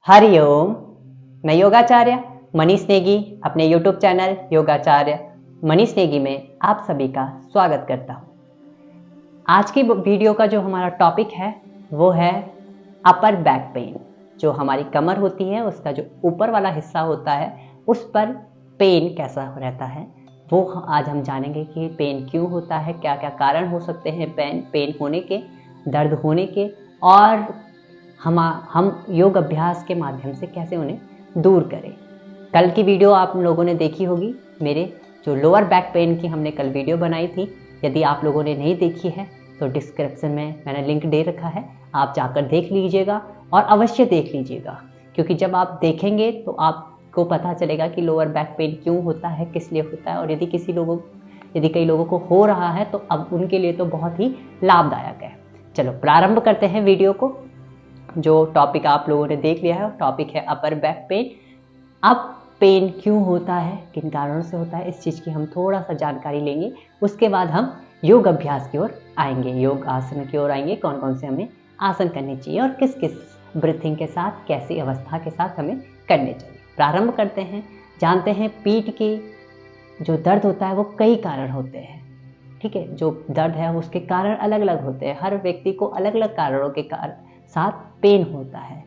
हरिओम। मैं योगाचार्य मनीष नेगी अपने YouTube channel योगाचार्य Manish Negi में आप सभी का स्वागत करता हूँ। आज की वीडियो का जो हमारा टॉपिक है वो है अपर बैक पेन। जो हमारी कमर होती है उसका जो ऊपर वाला हिस्सा होता है उस पर पेन कैसा रहता है वो आज हम जानेंगे कि पेन क्यों होता है, क्या क्या कारण हो सकते हैं पेन होने के, दर्द होने के, और हम योग अभ्यास के माध्यम से कैसे उन्हें दूर करें। कल की वीडियो आप लोगों ने देखी होगी, मेरे जो लोअर बैक पेन की हमने कल वीडियो बनाई थी। यदि आप लोगों ने नहीं देखी है तो डिस्क्रिप्शन में मैंने लिंक दे रखा है, आप जाकर देख लीजिएगा और अवश्य देख लीजिएगा, क्योंकि जब आप देखेंगे तो आपको पता चलेगा कि लोअर बैक पेन क्यों होता है, किस लिए होता है, और यदि कई लोगों को हो रहा है तो अब उनके लिए तो बहुत ही लाभदायक है। चलो प्रारंभ करते हैं वीडियो को। जो टॉपिक आप लोगों ने देख लिया है टॉपिक है अपर बैक पेन। अब पेन क्यों होता है, किन कारणों से होता है, इस चीज़ की हम थोड़ा सा जानकारी लेंगे। उसके बाद हम योग अभ्यास की ओर आएंगे, योग आसन की ओर आएंगे, कौन कौन से हमें आसन करने चाहिए और किस किस ब्रीथिंग के साथ, कैसी अवस्था के साथ हमें करने चाहिए। प्रारंभ करते हैं। जानते हैं पीठ के जो दर्द होता है वो कई कारण होते हैं। ठीक है, जो दर्द है उसके कारण अलग अलग होते हैं। हर व्यक्ति को अलग अलग कारणों के साथ पेन होता है।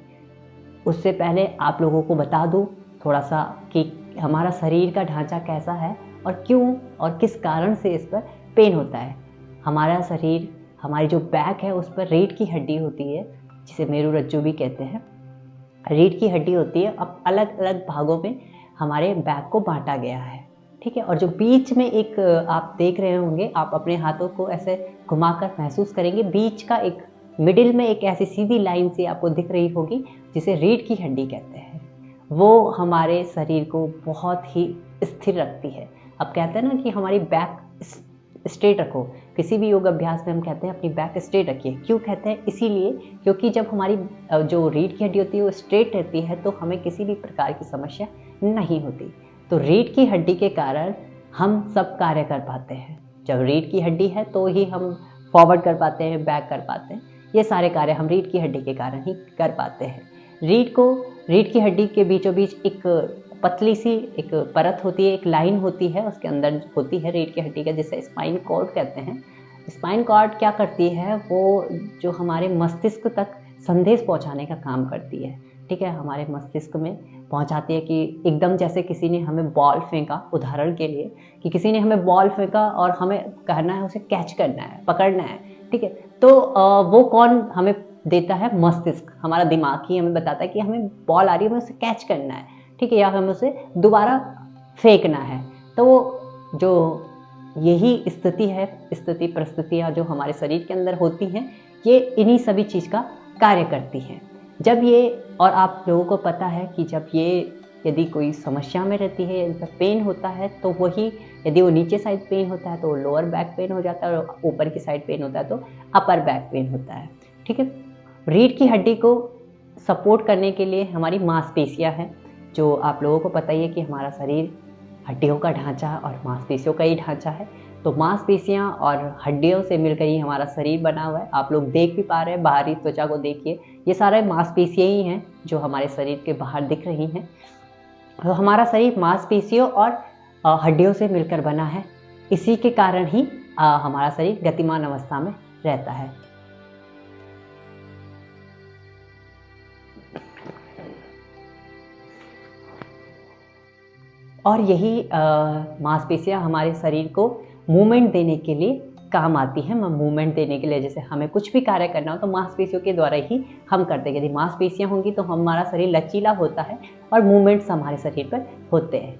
उससे पहले आप लोगों को बता दूं थोड़ा सा कि हमारा शरीर का ढांचा कैसा है और क्यों और किस कारण से इस पर पेन होता है। हमारा शरीर, हमारी जो बैक है उस पर रीढ़ की हड्डी होती है, जिसे मेरुरज्जु भी कहते हैं। रीढ़ की हड्डी होती है। अब अलग अलग भागों में हमारे बैक को बांटा गया है। ठीक है, और जो बीच में एक आप देख रहे होंगे, आप अपने हाथों को ऐसे घुमाकर महसूस करेंगे, बीच का एक मिडिल में एक ऐसी सीधी लाइन सी आपको दिख रही होगी जिसे रीढ़ की हड्डी कहते हैं। वो हमारे शरीर को बहुत ही स्थिर रखती है। अब कहते हैं ना कि हमारी बैक स्ट्रेट रखो। किसी भी योग अभ्यास में हम कहते हैं अपनी बैक स्ट्रेट रखिए। क्यों कहते हैं? इसीलिए क्योंकि जब हमारी जो रीढ़ की हड्डी होती है वो स्ट्रेट रहती है तो हमें किसी भी प्रकार की समस्या नहीं होती। तो रीढ़ की हड्डी के कारण हम सब कार्य कर पाते हैं। जब रीढ़ की हड्डी है तो ही हम फॉरवर्ड कर पाते हैं, बैक कर पाते हैं। ये सारे कार्य हम रीढ़ की हड्डी के कारण ही कर पाते हैं। रीढ़ की हड्डी के बीचों बीच एक पतली सी एक परत होती है, एक लाइन होती है, उसके अंदर होती है रीढ़ की हड्डी का, जिसे स्पाइन कॉर्ड कहते हैं। स्पाइन कॉर्ड क्या करती है, वो जो हमारे मस्तिष्क तक संदेश पहुंचाने का काम करती है। ठीक है, हमारे मस्तिष्क में पहुंचाती है कि एकदम जैसे किसी ने हमें बॉल फेंका, उदाहरण के लिए कि किसी ने हमें बॉल फेंका और हमें कहना है उसे कैच करना है, पकड़ना है। ठीक है, तो वो कौन हमें देता है? मस्तिष्क, हमारा दिमाग ही हमें बताता है कि हमें बॉल आ रही है, हमें उसे कैच करना है। ठीक है, या हमें उसे दोबारा फेंकना है। तो वो जो यही स्थिति है, स्थिति परिस्थितियाँ जो हमारे शरीर के अंदर होती हैं, ये इन्हीं सभी चीज़ का कार्य करती हैं। जब ये, और आप लोगों को पता है कि जब ये यदि कोई समस्या में रहती है, इनका पेन होता है, तो वही यदि वो नीचे साइड पेन होता है तो लोअर बैक पेन हो जाता है, और ऊपर की साइड पेन होता है तो अपर बैक पेन होता है। ठीक है, रीढ़ की हड्डी को सपोर्ट करने के लिए हमारी मांसपेशियां हैं। जो आप लोगों को पता ही है कि हमारा शरीर हड्डियों का ढांचा और मांसपेशियों का ही ढांचा है। तो मांसपेशियां और हड्डियों से मिलकर ही हमारा शरीर बना हुआ है। आप लोग देख भी पा रहे हैं, बाहरी त्वचा को देखिए, ये सारे मांसपेशियां ही हैं जो हमारे शरीर के बाहर दिख रही हैं। तो हमारा शरीर मांसपेशियों और हड्डियों से मिलकर बना है। इसी के कारण ही हमारा शरीर गतिमान अवस्था में रहता है। और यही मांसपेशियां हमारे शरीर को मूवमेंट देने के लिए काम आती हैं। मूवमेंट देने के लिए, जैसे हमें कुछ भी कार्य करना हो तो मांसपेशियों के द्वारा ही हम करते हैं। यदि मांसपेशियां होंगी तो हमारा शरीर लचीला होता है और मूवमेंट्स हमारे शरीर पर होते हैं।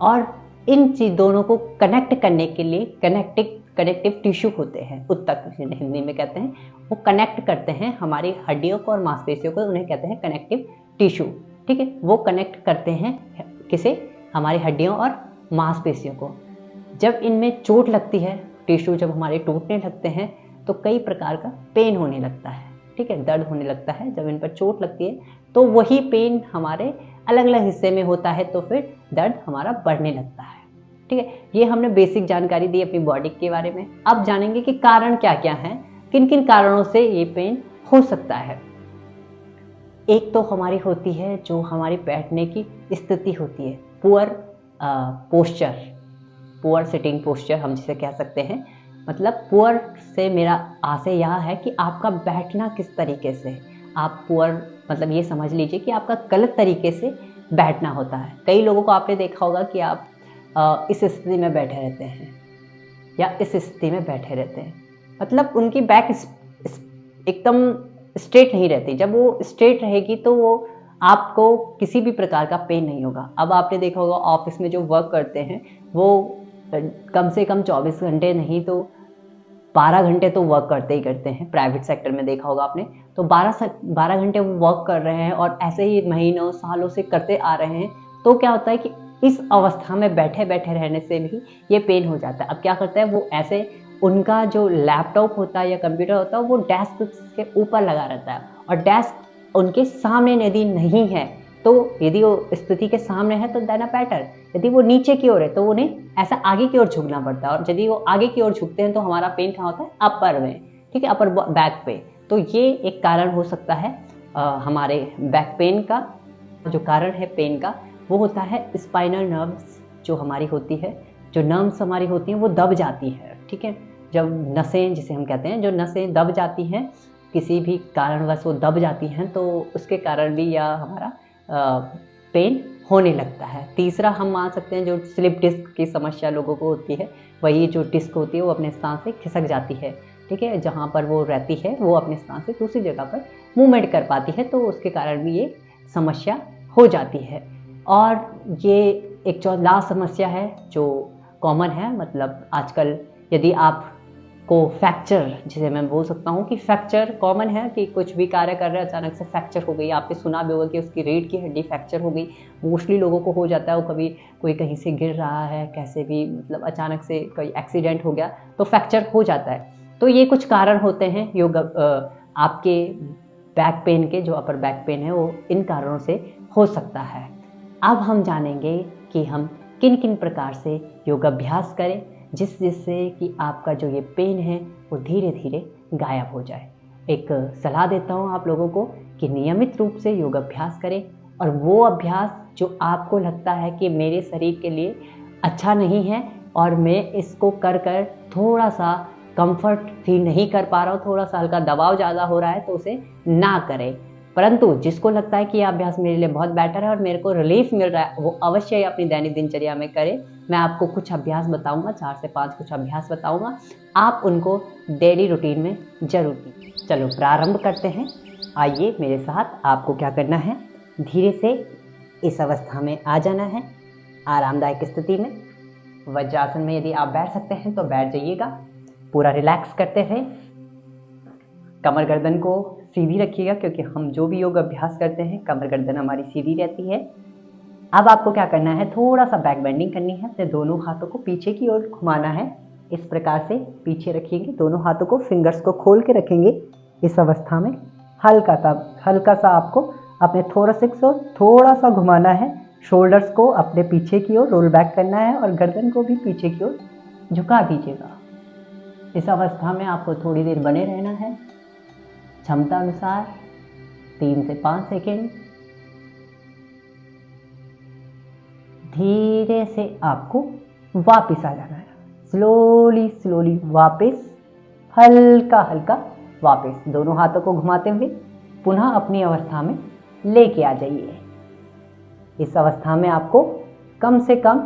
और इन चीज दोनों को कनेक्ट करने के लिए कनेक्टिव टिश्यू होते हैं, उत्तक हिंदी में कहते हैं। वो कनेक्ट करते हैं हमारी हड्डियों को और मांसपेशियों को, उन्हें कहते हैं कनेक्टिव टिश्यू। ठीक है, वो कनेक्ट करते हैं किसे? हमारी हड्डियों और मांसपेशियों को। जब इनमें चोट लगती है, टिश्यू जब हमारे टूटने लगते हैं तो कई प्रकार का पेन होने लगता है। ठीक है, दर्द होने लगता है। जब इन पर चोट लगती है तो वही पेन हमारे अलग अलग हिस्से में होता है, तो फिर दर्द हमारा बढ़ने लगता है। ठीक है, ये हमने बेसिक जानकारी दी अपनी बॉडी के बारे में। अब जानेंगे कि कारण क्या क्या हैं, किन किन कारणों से ये पेन हो सकता है। एक तो हमारी होती है जो हमारी बैठने की स्थिति होती है, poor posture, poor sitting posture हम जिसे कह सकते हैं। मतलब पुअर से मेरा आशय यह है कि आपका बैठना किस तरीके से, आप पुअर मतलब ये समझ लीजिए कि आपका गलत तरीके से बैठना होता है। कई लोगों को आपने देखा होगा कि आप इस स्थिति में बैठे रहते हैं या इस स्थिति में बैठे रहते हैं, मतलब उनकी बैक एकदम स्ट्रेट नहीं रहती। जब वो स्ट्रेट रहेगी तो वो आपको किसी भी प्रकार का पेन नहीं होगा। अब आपने देखा होगा ऑफिस में जो वर्क करते हैं वो कम से कम 24 घंटे नहीं तो 12 घंटे तो वर्क करते ही करते हैं। प्राइवेट सेक्टर में देखा होगा आपने, तो 12 घंटे वो वर्क कर रहे हैं और ऐसे ही महीनों सालों से करते आ रहे हैं। तो क्या होता है कि इस अवस्था में बैठे बैठे रहने से भी ये पेन हो जाता है। अब क्या करता है वो, ऐसे उनका जो लैपटॉप होता है या कंप्यूटर होता है वो डेस्क के ऊपर लगा रहता है, और डेस्क उनके सामने यदि नहीं है तो, यदि वो स्थिति के सामने है तो देना बेटर। यदि वो नीचे की ओर है तो उन्हें ऐसा आगे की ओर झुकना पड़ता है, और यदि वो आगे की ओर झुकते हैं तो हमारा पेन कहाँ होता है, अपर में, ठीक है, अपर बैक पे। तो ये एक कारण हो सकता है हमारे बैक पेन का। जो कारण है पेन का वो होता है स्पाइनल नर्व्स जो हमारी होती है, जो नर्व्स हमारी होती हैं वो दब जाती है, ठीक है। जब नसें, जिसे हम कहते हैं, जो नसें दब जाती हैं, किसी भी कारणवश वो दब जाती हैं, तो उसके कारण भी यह हमारा पेन होने लगता है। तीसरा हम मान सकते हैं जो स्लिप डिस्क की समस्या लोगों को होती है, वही जो डिस्क होती है वो अपने स्थान से खिसक जाती है, ठीक है। जहाँ पर वो रहती है वो अपने स्थान से दूसरी जगह पर मूवमेंट कर पाती है, तो उसके कारण भी ये समस्या हो जाती है। और ये एक जो लास्ट समस्या है जो कॉमन है, मतलब आजकल यदि आप को फ्रैक्चर, जिसे मैं बोल सकता हूँ कि फ्रैक्चर कॉमन है कि कुछ भी कार्य कर रहे हैं अचानक से फ्रैक्चर हो गई। आपने सुना भी होगा कि उसकी रीढ़ की हड्डी फ्रैक्चर हो गई। मोस्टली लोगों को हो जाता है, वो कभी कोई कहीं से गिर रहा है, कैसे भी मतलब अचानक से कोई एक्सीडेंट हो गया तो फ्रैक्चर हो जाता है। तो ये कुछ कारण होते हैं योगा आपके बैक पेन के, जो अपर बैक पेन है वो इन कारणों से हो सकता है। अब हम जानेंगे कि हम किन किन प्रकार से योगाभ्यास करें जिससे कि आपका जो ये पेन है वो धीरे धीरे गायब हो जाए। एक सलाह देता हूँ आप लोगों को कि नियमित रूप से योगाभ्यास करें, और वो अभ्यास जो आपको लगता है कि मेरे शरीर के लिए अच्छा नहीं है और मैं इसको कर कर थोड़ा सा कंफर्ट फील नहीं कर पा रहा हूँ, थोड़ा सा हल्का दबाव ज़्यादा हो रहा है, तो उसे ना करें। परंतु जिसको लगता है कि यह अभ्यास मेरे लिए बहुत बेटर है और मेरे को रिलीफ मिल रहा है, वो अवश्य ही अपनी दैनिक दिनचर्या में करे। मैं आपको कुछ अभ्यास बताऊंगा, 4 से 5 कुछ अभ्यास बताऊंगा, आप उनको डेली रूटीन में जरूर कीजिए। चलो प्रारंभ करते हैं। आइए मेरे साथ। आपको क्या करना है, धीरे से इस अवस्था में आ जाना है, आरामदायक स्थिति में। वज्रासन में यदि आप बैठ सकते हैं तो बैठ जाइएगा, पूरा रिलैक्स करते हुए। कमर गर्दन को सीधी रखिएगा, क्योंकि हम जो भी योग अभ्यास करते हैं कमर गर्दन हमारी सीधी रहती है। अब आपको क्या करना है, थोड़ा सा बैक बेंडिंग करनी है, अपने दोनों हाथों को पीछे की ओर घुमाना है। इस प्रकार से पीछे रखिएंगे, दोनों हाथों को, फिंगर्स को खोल के रखेंगे। इस अवस्था में हल्का सा आपको अपने थोरैसिक्स को थोड़ा सा घुमाना है, शोल्डर्स को अपने पीछे की ओर रोल बैक करना है और गर्दन को भी पीछे की ओर झुका दीजिएगा। इस अवस्था में आपको थोड़ी देर बने रहना है, क्षमता अनुसार 3 से 5 सेकेंड। धीरे से आपको वापस आ जाना है, स्लोली वापस, हल्का हल्का वापस, दोनों हाथों को घुमाते हुए पुनः अपनी अवस्था में लेके आ जाइए। इस अवस्था में आपको कम से कम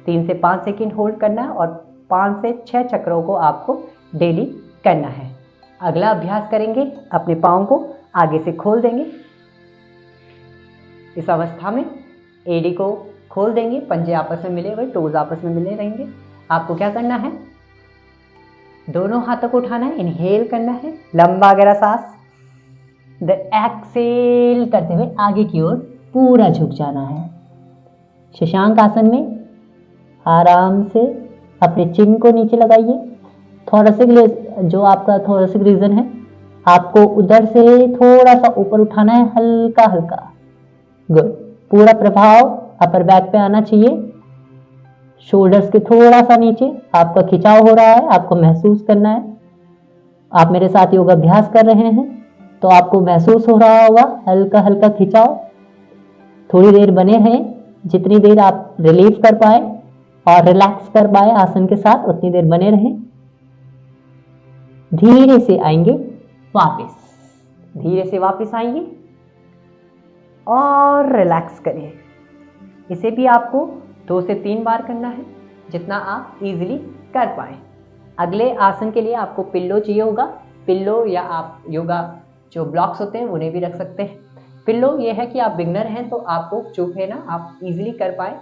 3 से 5 सेकेंड होल्ड करना है और 5 से 6 चक्रों को आपको डेली करना है। अगला अभ्यास करेंगे, अपने पाँव को आगे से खोल देंगे। इस अवस्था में एड़ी को खोल देंगे, पंजे आपस में मिले हुए, टोज आपस में मिले रहेंगे। आपको क्या करना है, दोनों हाथों को उठाना है, इनहेल करना है, लंबा गहरा सांस, एक्सेल करते हुए आगे की ओर पूरा झुक जाना है। शशांक आसन में आराम से अपने चिन को नीचे लगाइए। थोरैसिक, जो आपका थोरैसिक रीजन है, आपको उधर से थोड़ा सा ऊपर उठाना है, हल्का हल्का। गुड। पूरा प्रभाव अपर बैक पे आना चाहिए। शोल्डर्स के थोड़ा सा नीचे आपका खिंचाव हो रहा है, आपको महसूस करना है। आप मेरे साथ योग अभ्यास कर रहे हैं, तो आपको महसूस हो रहा होगा हल्का हल्का खिंचाव। थोड़ी देर बने रहें, जितनी देर आप रिलीव कर पाए और रिलैक्स कर पाए आसन के साथ उतनी देर बने रहें। धीरे से आएंगे वापस, धीरे से वापस आएंगे और रिलैक्स करिए। इसे भी आपको 2 से 3 बार करना है, जितना आप इजीली कर पाए। अगले आसन के लिए आपको पिल्लो चाहिए होगा। पिल्लो या आप योगा जो ब्लॉक्स होते हैं उन्हें भी रख सकते हैं। पिल्लो ये है कि आप बिगनर हैं तो आपको चुप है ना, आप इजीली कर पाए,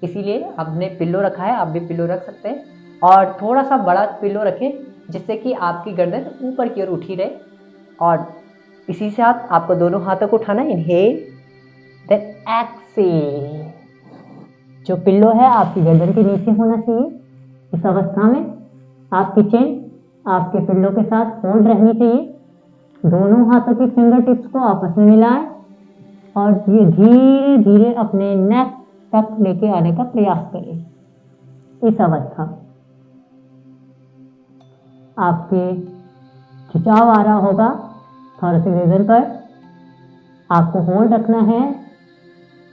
इसीलिए हमने पिल्लो रखा है। आप भी पिल्लो रख सकते हैं और थोड़ा सा बड़ा पिल्लो रखें जिससे कि आपकी गर्दन ऊपर की ओर उठी रहे। और इसी साथ आपको दोनों हाथों को उठाना है। Inhale then exhale. जो पिल्लो है आपकी गर्दन के नीचे होना चाहिए। इस अवस्था में आपकी चिन आपके पिल्लो के साथ होल्ड रहनी चाहिए। दोनों हाथों की फिंगर टिप्स को आपस में मिलाएं और ये धीरे धीरे अपने नेक तक लेके आने का प्रयास करें। इस अवस्था में आपके खिंचाव आ रहा होगा थोरेसिक रीजन पर, आपको होल्ड रखना है।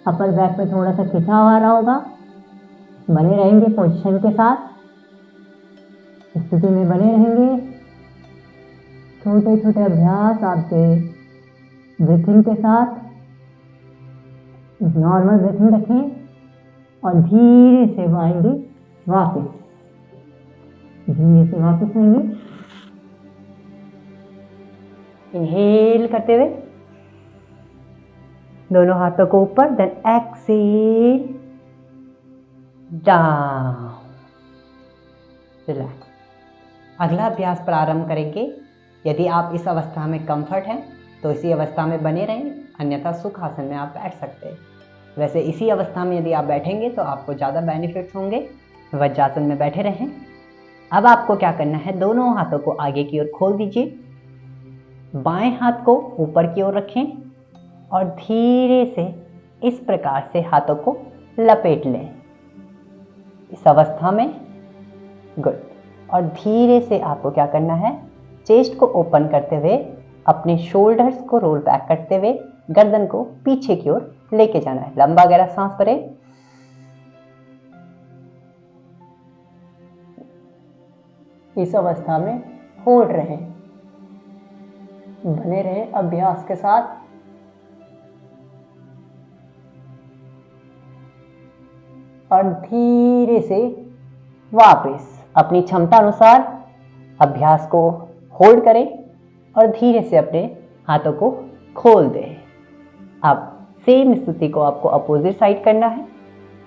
अपर बैक में थोड़ा सा खिंचाव आ रहा होगा, बने रहेंगे पोजीशन के साथ, स्थिति में बने रहेंगे। छोटे छोटे अभ्यास आपके ब्रीथिंग के साथ, नॉर्मल ब्रीथिंग रखें और धीरे से आएंगे वापस, धीरे से वापस आएंगे। इनहेल करते हुए दोनों हाथों को ऊपर, देन एक्सहेल डाउन, रिलैक्स। अगला अभ्यास प्रारंभ करेंगे। यदि आप इस अवस्था में कंफर्ट हैं तो इसी अवस्था में बने रहें, अन्यथा सुख आसन में आप बैठ सकते हैं। वैसे इसी अवस्था में यदि आप बैठेंगे तो आपको ज़्यादा बेनिफिट्स होंगे। वज्रासन में बैठे रहें। अब आपको क्या करना है, दोनों हाथों को आगे की ओर खोल दीजिए, बाएं हाथ को ऊपर की ओर रखें और धीरे से इस प्रकार से हाथों को लपेट लें। इस अवस्था में गुड। और धीरे से आपको क्या करना है, चेस्ट को ओपन करते हुए अपने शोल्डर्स को रोल बैक करते हुए गर्दन को पीछे की ओर लेके जाना है। लंबा गहरा सांस भरें। इस अवस्था में होल्ड रहें, बने रहें अभ्यास के साथ। और धीरे से वापस अपनी क्षमता अनुसार अभ्यास को होल्ड करें और धीरे से अपने हाथों को खोल दें। अब सेम स्थिति को आपको अपोजिट साइड करना है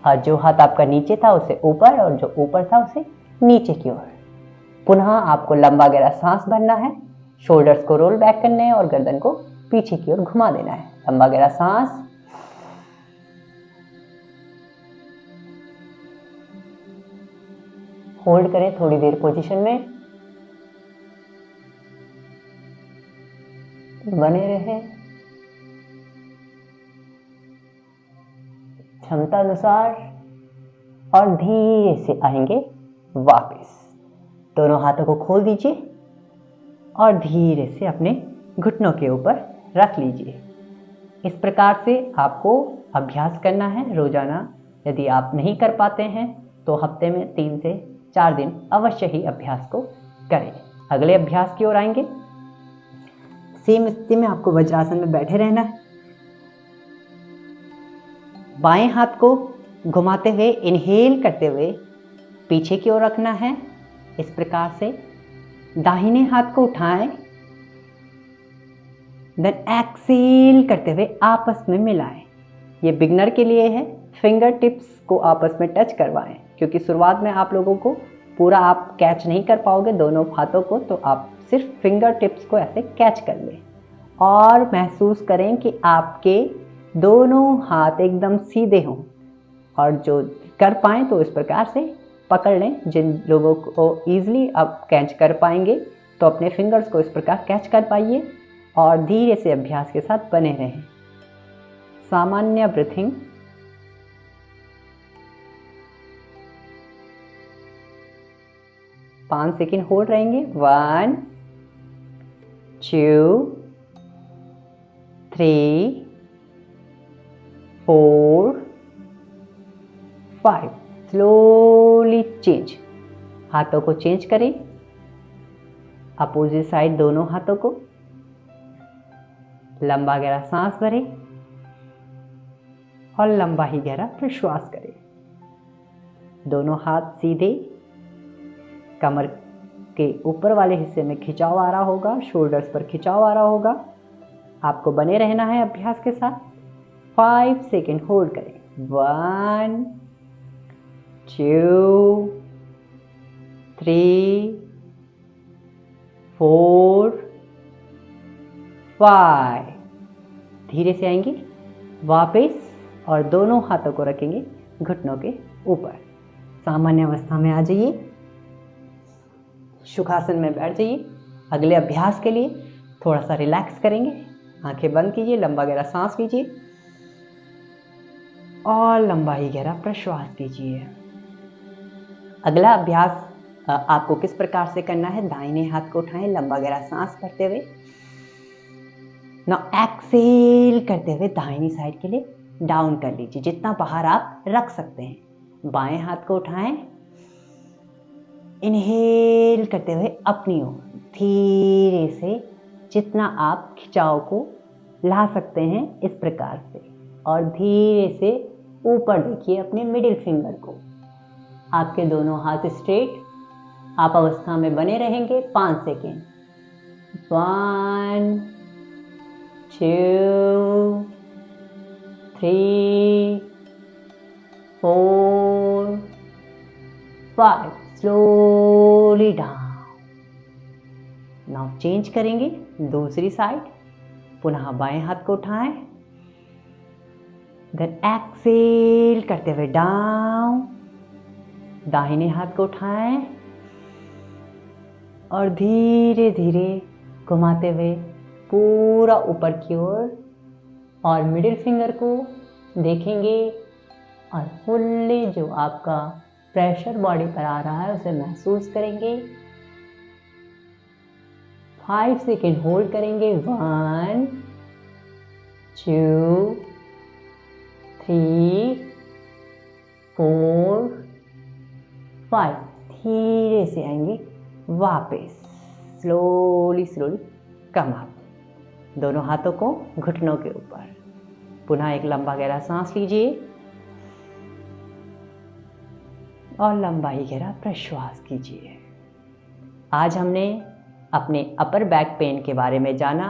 और जो हाथ आपका नीचे था उसे ऊपर और जो ऊपर था उसे नीचे की ओर। पुनः आपको लंबा गहरा सांस भरना है, शोल्डर्स को रोल बैक करने हैं और गर्दन को पीछे की ओर घुमा देना है। लंबा गहरा सांस, होल्ड करें थोड़ी देर पोजीशन में, बने रहें क्षमता अनुसार और धीरे से आएंगे वापस। दोनों हाथों को खोल दीजिए और धीरे से अपने घुटनों के ऊपर रख लीजिए। इस प्रकार से आपको अभ्यास करना है रोजाना। यदि आप नहीं कर पाते हैं तो हफ्ते में 3 से 4 दिन अवश्य ही अभ्यास को करें। अगले अभ्यास की ओर आएंगे। सेम स्थिति में आपको वज्रासन में बैठे रहना है। बाएं हाथ को घुमाते हुए इनहेल करते हुए पीछे की ओर रखना है। इस प्रकार से दाहिने हाथ को उठाएं, देन एक्सहेल करते हुए आपस में मिलाएं। ये बिगनर के लिए है। फिंगर टिप्स को आपस में टच करवाएं, क्योंकि शुरुआत में आप लोगों को पूरा आप कैच नहीं कर पाओगे दोनों हाथों को, तो आप सिर्फ फिंगर टिप्स को ऐसे कैच कर लें और महसूस करें कि आपके दोनों हाथ एकदम सीधे हों। और जो कर पाएं तो इस प्रकार से पकड़ लें। जिन लोगों को ईजिली आप कैच कर पाएंगे तो अपने फिंगर्स को इस प्रकार कैच कर पाइए और धीरे से अभ्यास के साथ बने रहें। सामान्य ब्रीथिंग, पाँच सेकेंड होल्ड रहेंगे। 1 2 3 4 5। स्लोली चेंज, हाथों को चेंज करें, अपोजिट साइड दोनों हाथों को। लंबा गहरा सांस भरें और लंबा ही गहरा प्रश्वास करें। दोनों हाथ सीधे, कमर के ऊपर वाले हिस्से में खिंचाव आ रहा होगा, शोल्डर्स पर खिंचाव आ रहा होगा। आपको बने रहना है अभ्यास के साथ। 5 सेकेंड होल्ड करें। 1 2 3 4 5। धीरे से आएंगे वापस और दोनों हाथों को रखेंगे घुटनों के ऊपर। सामान्य अवस्था में आ जाइए, सुखासन में बैठ जाइए। अगले अभ्यास के लिए थोड़ा सा रिलैक्स करेंगे। आंखें बंद कीजिए, लंबा गहरा सांस लीजिए और लंबा ही गहरा प्रश्वास कीजिए। अगला अभ्यास आपको किस प्रकार से करना है? दाहिने हाथ को उठाएं, लंबा गहरा सांस भरते हुए। नाउ एक्सेल करते हुए दाहिनी साइड के लिए डाउन कर लीजिए, जितना बाहर आप रख सकते हैं। बाएं हाथ को उठाएं, इनहेल करते हुए अपनी ओर धीरे से, जितना आप खिंचाव को ला सकते हैं इस प्रकार से, और धीरे से ऊपर देखिए अपने मिडिल फिंगर को। आपके दोनों हाथ स्ट्रेट, आप अवस्था में बने रहेंगे 5 second. 1 2 3 4 5। Slowly down. Now change करेंगे दूसरी साइड। पुनः बाएं हाथ को उठाएं, देन एक्सेल करते हुए डाउन। दाहिने हाथ को उठाएं और धीरे धीरे घुमाते हुए पूरा ऊपर की ओर, और मिडिल फिंगर को देखेंगे और फुल्ली जो आपका प्रेशर बॉडी पर आ रहा है उसे महसूस करेंगे। 5 सेकेंड होल्ड करेंगे। 1 2 3 4 5। धीरे से आएंगे वापस, स्लोली स्लोली कम अप। दोनों हाथों को घुटनों के ऊपर। पुनः एक लंबा गहरा सांस लीजिए और लंबा ही गहरा प्रश्वास कीजिए। आज हमने अपने अपर बैक पेन के बारे में जाना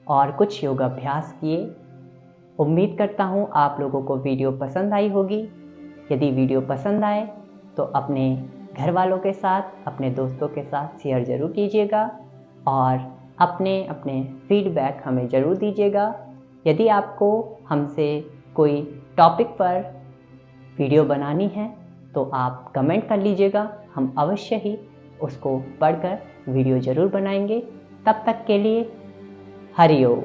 और कुछ योगाभ्यास किए। उम्मीद करता हूँ आप लोगों को वीडियो पसंद आई होगी। यदि वीडियो पसंद आए तो अपने घर वालों के साथ, अपने दोस्तों के साथ शेयर ज़रूर कीजिएगा और अपने फीडबैक हमें ज़रूर दीजिएगा। यदि आपको हमसे कोई टॉपिक पर वीडियो बनानी है तो आप कमेंट कर लीजिएगा, हम अवश्य ही उसको पढ़कर वीडियो ज़रूर बनाएंगे। तब तक के लिए हरि ओम।